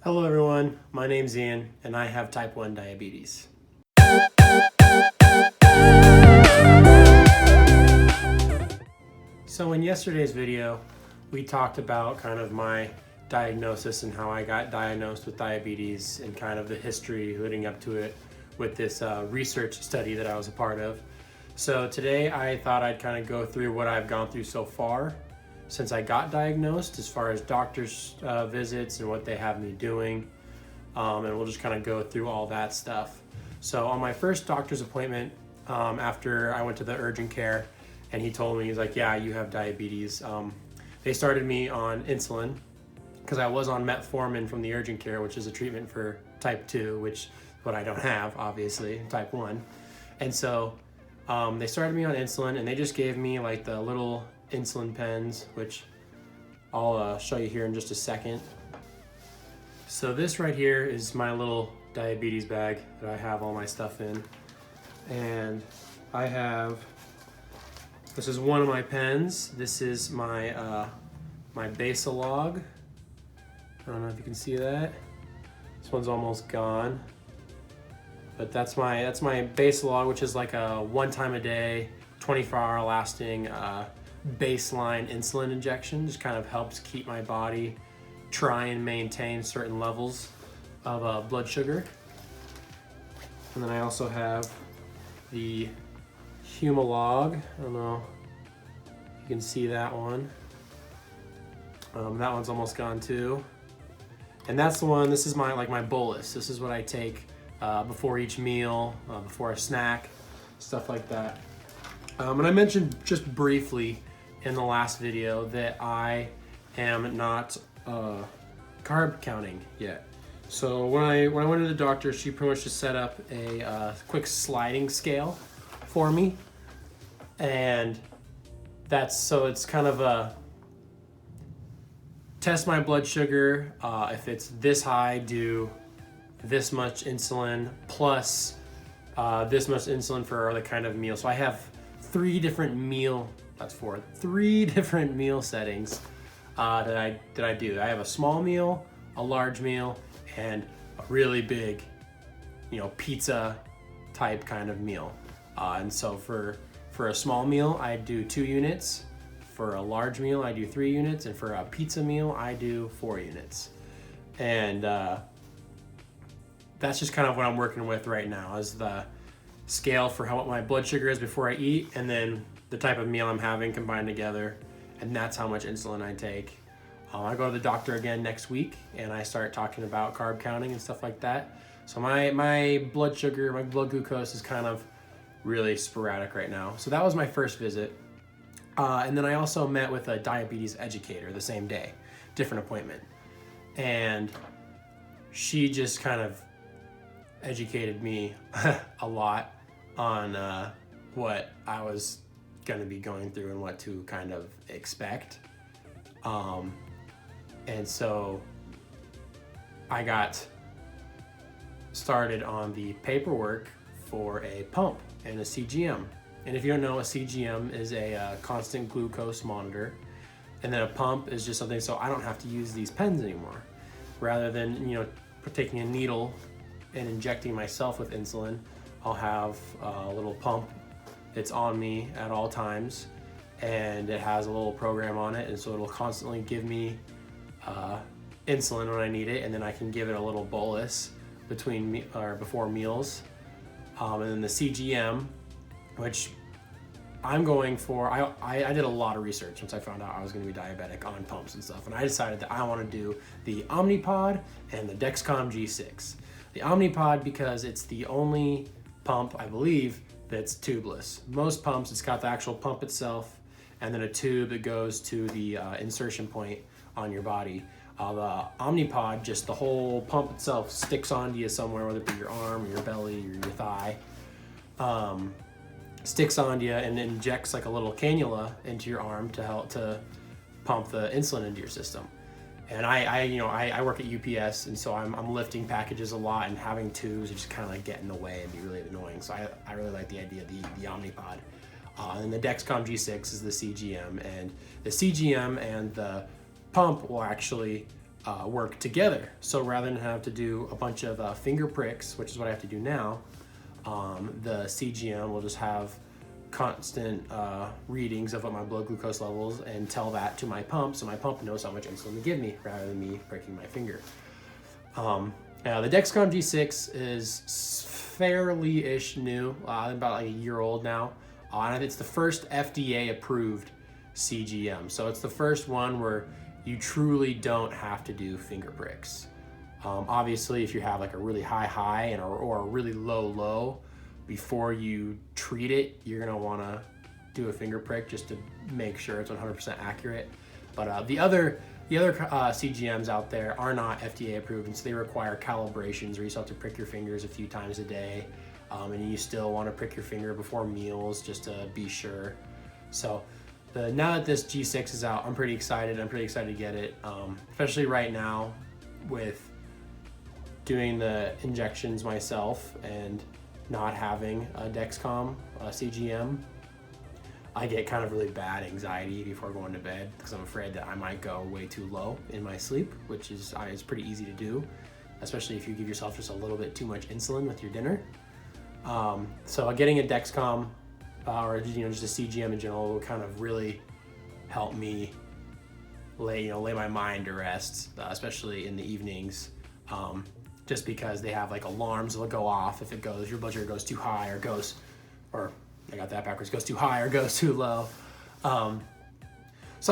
Hello everyone, my name's Ian and I have type 1 diabetes. So in yesterday's video, we talked about kind of my diagnosis and how I got diagnosed with diabetes and kind of the history leading up to it with this research study that I was a part of. So today I thought I'd kind of go through what I've gone through so far since I got diagnosed, as far as doctor's visits and what they have me doing, and we'll just kind of go through all that stuff. So on my first doctor's appointment, after I went to the urgent care, and he told me, he's like, yeah, you have diabetes. They started me on insulin because I was on metformin from the urgent care, which is a treatment for type 2, which is what I don't have, obviously, type 1. And so they started me on insulin, and they just gave me like the little insulin pens, which I'll show you here in just a second. So this right here is my little diabetes bag that I have all my stuff in, and I have, this is one of my pens. This is my my Basalog. I don't know if you can see that. This one's almost gone, but that's my Basalog, which is like a 1 time a day, 24-hour lasting baseline insulin injection. Just kind of helps keep my body try and maintain certain levels of blood sugar. And then I also have the Humalog. I don't know if you can see that one. That one's almost gone too. And that's the one, this is my bolus. This is what I take before each meal, before a snack, stuff like that. And I mentioned just briefly in the last video that I am not carb counting yet. So when I went to the doctor, she pretty much just set up a quick sliding scale for me, and it's kind of a test my blood sugar. If it's this high, do this much insulin plus this much insulin for the kind of meal. So I have three different meal settings that I do. I have a small meal, a large meal, and a really big, pizza type kind of meal. And so for a small meal, I do 2 units. For a large meal, I do 3 units, and for a pizza meal, I do 4 units. And that's just kind of what I'm working with right now, is the scale for what my blood sugar is before I eat, and then the type of meal I'm having combined together, and that's how much insulin I take. I go to the doctor again next week, and I start talking about carb counting and stuff like that. So my blood sugar, my blood glucose is kind of really sporadic right now. So that was my first visit. And then I also met with a diabetes educator the same day, different appointment. And she just kind of educated me a lot on what I was going to be going through and what to kind of expect. And so I got started on the paperwork for a pump and a CGM. And if you don't know, a CGM is a constant glucose monitor, and then a pump is just something so I don't have to use these pens anymore. Rather than taking a needle and injecting myself with insulin, I'll have a little pump. It's on me at all times, and it has a little program on it, and so it'll constantly give me insulin when I need it, and then I can give it a little bolus before meals. And then the CGM, which I'm going for, I did a lot of research once I found out I was going to be diabetic on pumps and stuff, and I decided that I want to do the Omnipod and the Dexcom G6. The Omnipod because it's the only pump, I believe, that's tubeless. Most pumps, it's got the actual pump itself and then a tube that goes to the insertion point on your body. The Omnipod, just the whole pump itself sticks onto you somewhere, whether it be your arm or your belly or your thigh. Sticks onto you and injects like a little cannula into your arm to help to pump the insulin into your system. And I work at UPS, and so I'm lifting packages a lot, and having tubes just kind of like get in the way and be really annoying. So I really like the idea of the Omnipod. And the Dexcom G6 is the CGM, and the CGM and the pump will actually work together. So rather than have to do a bunch of finger pricks, which is what I have to do now, the CGM will just have constant readings of what my blood glucose levels and tell that to my pump, so my pump knows how much insulin to give me rather than me pricking my finger. Now the Dexcom G6 is fairly-ish new, about like a year old now, and it's the first FDA approved CGM. So it's the first one where you truly don't have to do finger pricks. Obviously, if you have like a really high or a really low, before you treat it, you're gonna wanna do a finger prick just to make sure it's 100% accurate. But the other CGMs out there are not FDA approved, and so they require calibrations where you still have to prick your fingers a few times a day, and you still wanna prick your finger before meals just to be sure. So now that this G6 is out, I'm pretty excited. I'm pretty excited to get it, especially right now with doing the injections myself and not having a Dexcom CGM. I get kind of really bad anxiety before going to bed because I'm afraid that I might go way too low in my sleep, which is pretty easy to do, especially if you give yourself just a little bit too much insulin with your dinner. So getting a Dexcom or just a CGM in general will kind of really help me lay my mind to rest, especially in the evenings. Just because they have like alarms that'll go off if your blood sugar goes too high goes too high or goes too low. So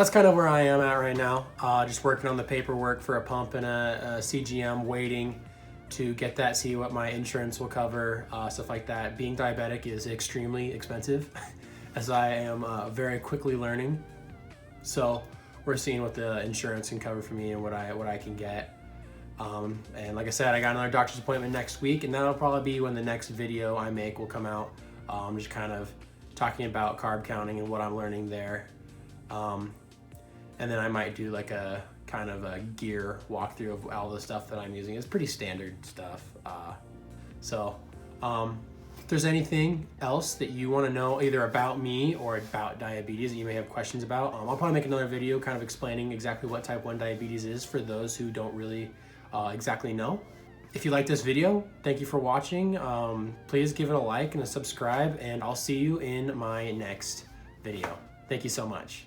that's kind of where I am at right now. Just working on the paperwork for a pump and a CGM, waiting to get that, see what my insurance will cover, stuff like that. Being diabetic is extremely expensive, as I am very quickly learning. So we're seeing what the insurance can cover for me and what I can get. And like I said, I got another doctor's appointment next week, and that'll probably be when the next video I make will come out. Just kind of talking about carb counting and what I'm learning there. And then I might do like a kind of a gear walkthrough of all the stuff that I'm using. It's pretty standard stuff. If there's anything else that you want to know either about me or about diabetes that you may have questions about, I'll probably make another video kind of explaining exactly what type 1 diabetes is for those who don't really exactly know. If you like this video, thank you for watching. Please give it a like and a subscribe, and I'll see you in my next video. Thank you so much.